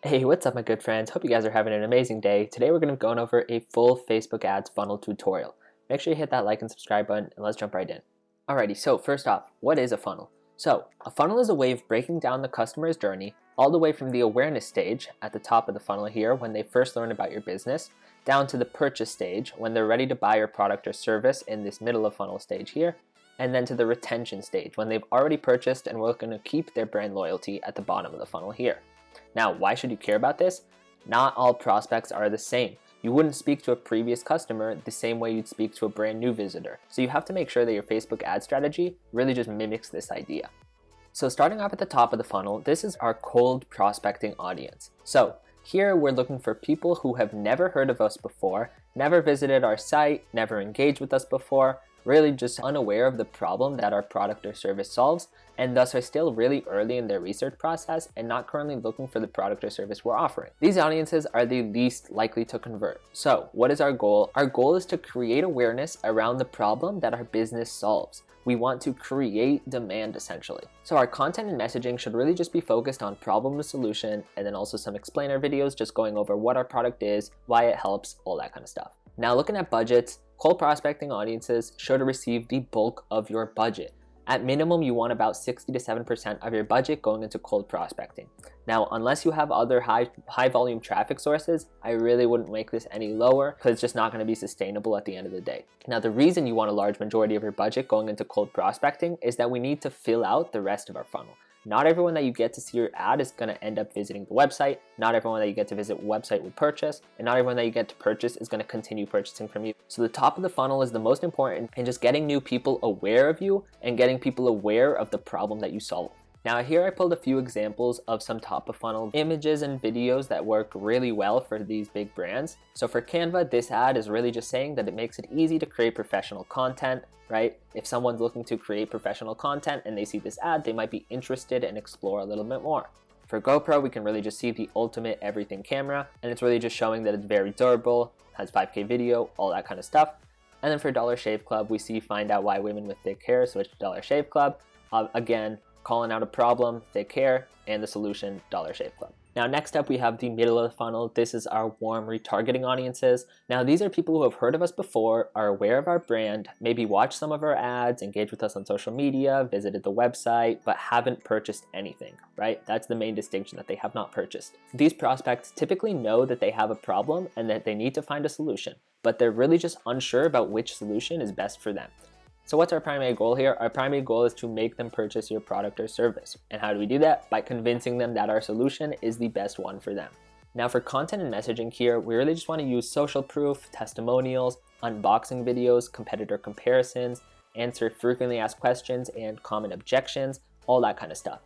Hey, what's up my good friends? Hope you guys are having an amazing day. Today we're going to be going over a full Facebook ads funnel tutorial. Make sure you hit that like and subscribe button and let's jump right in. Alrighty, so first off, what is a funnel? So, a funnel is a way of breaking down the customer's journey all the way from the awareness stage at the top of the funnel here when they first learn about your business, down to the purchase stage when they're ready to buy your product or service in this middle of funnel stage here, and then to the retention stage when they've already purchased and we're going to keep their brand loyalty at the bottom of the funnel here. Now, why should you care about this? Not all prospects are the same. You wouldn't speak to a previous customer the same way you'd speak to a brand new visitor. So you have to make sure that your Facebook ad strategy really just mimics this idea. So starting off at the top of the funnel, this is our cold prospecting audience. So here we're looking for people who have never heard of us before, never visited our site, never engaged with us before, really just unaware of the problem that our product or service solves, and thus are still really early in their research process and not currently looking for the product or service we're offering. These audiences are the least likely to convert. So what is our goal? Our goal is to create awareness around the problem that our business solves. We want to create demand essentially. So our content and messaging should really just be focused on problem and solution, and then also some explainer videos just going over what our product is, why it helps, all that kind of stuff. Now looking at budgets, cold prospecting audiences should receive the bulk of your budget. At minimum, you want about 60 to 7% of your budget going into cold prospecting. Now, unless you have other high volume traffic sources, I really wouldn't make this any lower because it's just not going to be sustainable at the end of the day. Now, the reason you want a large majority of your budget going into cold prospecting is that we need to fill out the rest of our funnel. Not everyone that you get to see your ad is going to end up visiting the website. Not everyone that you get to visit the website will purchase, and not everyone that you get to purchase is going to continue purchasing from you. So the top of the funnel is the most important, and just getting new people aware of you and getting people aware of the problem that you solve. Now here I pulled a few examples of some top of funnel images and videos that work really well for these big brands. So for Canva, this ad is really just saying that it makes it easy to create professional content, right? If someone's looking to create professional content and they see this ad, they might be interested and explore a little bit more. For GoPro, we can really just see the ultimate everything camera, and it's really just showing that it's very durable, has 5K video, all that kind of stuff. And then for Dollar Shave Club, we see find out why women with thick hair switch to Dollar Shave Club. Again, calling out a problem, thick hair, and the solution, Dollar Shave Club. Now next up we have the middle of the funnel. This is our warm retargeting audiences. Now these are people who have heard of us before, are aware of our brand, maybe watched some of our ads, engaged with us on social media, visited the website, but haven't purchased anything, right? That's the main distinction, that they have not purchased. These prospects typically know that they have a problem and that they need to find a solution, but they're really just unsure about which solution is best for them. So what's our primary goal here? Our primary goal is to make them purchase your product or service. And how do we do that? By convincing them that our solution is the best one for them. Now for content and messaging here, we really just want to use social proof, testimonials, unboxing videos, competitor comparisons, answer frequently asked questions and common objections, all that kind of stuff.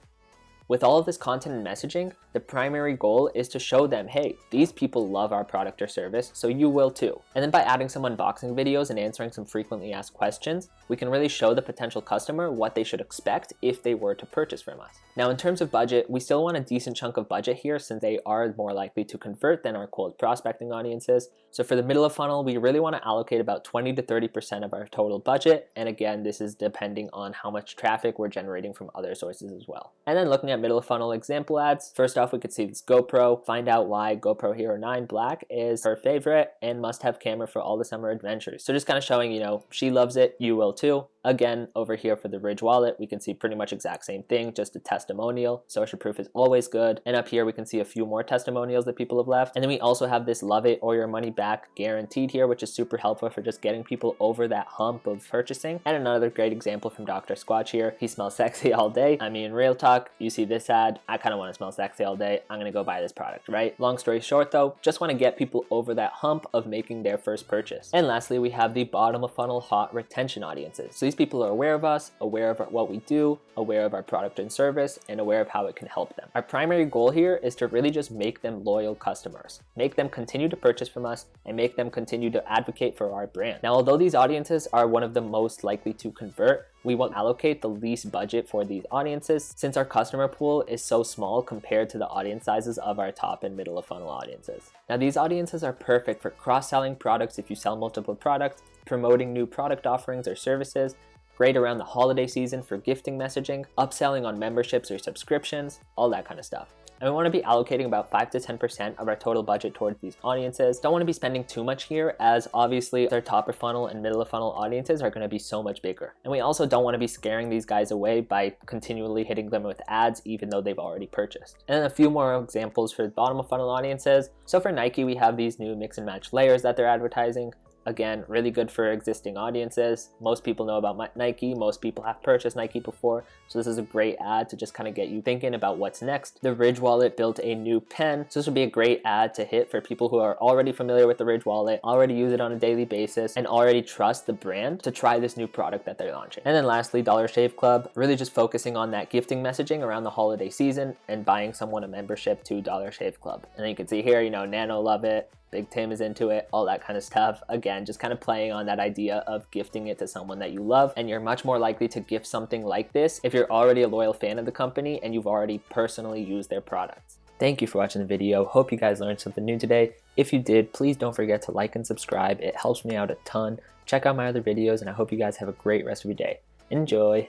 With all of this content and messaging, the primary goal is to show them, hey, these people love our product or service, so you will too. And then by adding some unboxing videos and answering some frequently asked questions, we can really show the potential customer what they should expect if they were to purchase from us. Now in terms of budget, we still want a decent chunk of budget here since they are more likely to convert than our cold prospecting audiences. So for the middle of funnel, we really want to allocate about 20 to 30% of our total budget. And again, this is depending on how much traffic we're generating from other sources as well. And then looking at middle of funnel example ads, first off, we could see this GoPro, find out why GoPro Hero 9 Black is her favorite and must have camera for all the summer adventures. So just kind of showing, she loves it, you will too. Again, over here for the Ridge wallet, we can see pretty much exact same thing, just a testimonial. Social proof is always good. And up here, we can see a few more testimonials that people have left. And then we also have this love it or your money back guaranteed here, which is super helpful for just getting people over that hump of purchasing. And another great example from Dr. Squatch here. He smells sexy all day. I mean, real talk, you see this ad, I kind of want to smell sexy all day. I'm going to go buy this product, right? Long story short though, just want to get people over that hump of making their first purchase. And lastly, we have the bottom of funnel hot retention audiences. So these people are aware of us, aware of what we do, aware of our product and service, and aware of how it can help them. Our primary goal here is to really just make them loyal customers, make them continue to purchase from us, and make them continue to advocate for our brand. Now, although these audiences are one of the most likely to convert, we will allocate the least budget for these audiences since our customer pool is so small compared to the audience sizes of our top and middle of funnel audiences. Now, these audiences are perfect for cross-selling products if you sell multiple products, promoting new product offerings or services, great around the holiday season for gifting messaging, upselling on memberships or subscriptions, all that kind of stuff. And we want to be allocating about 5 to 10% of our total budget towards these audiences. Don't want to be spending too much here, as obviously our top of funnel and middle of funnel audiences are going to be so much bigger. And we also don't want to be scaring these guys away by continually hitting them with ads even though they've already purchased. And then a few more examples for bottom of funnel audiences. So for Nike, we have these new mix and match layers that they're advertising. Again, really good for existing audiences. Most people know about Nike. Most people have purchased Nike before. So this is a great ad to just kind of get you thinking about what's next. The Ridge wallet built a new pen. So this would be a great ad to hit for people who are already familiar with the Ridge wallet, already use it on a daily basis, and already trust the brand to try this new product that they're launching. And then lastly, Dollar Shave Club, really just focusing on that gifting messaging around the holiday season and buying someone a membership to Dollar Shave Club. And then you can see here, Nano love it. Big Tim is into it, all that kind of stuff. Again, just kind of playing on that idea of gifting it to someone that you love, and you're much more likely to gift something like this if you're already a loyal fan of the company and you've already personally used their products. Thank you for watching the video. Hope you guys learned something new today. If you did, please don't forget to like and subscribe. It helps me out a ton. Check out my other videos, and I hope you guys have a great rest of your day. Enjoy!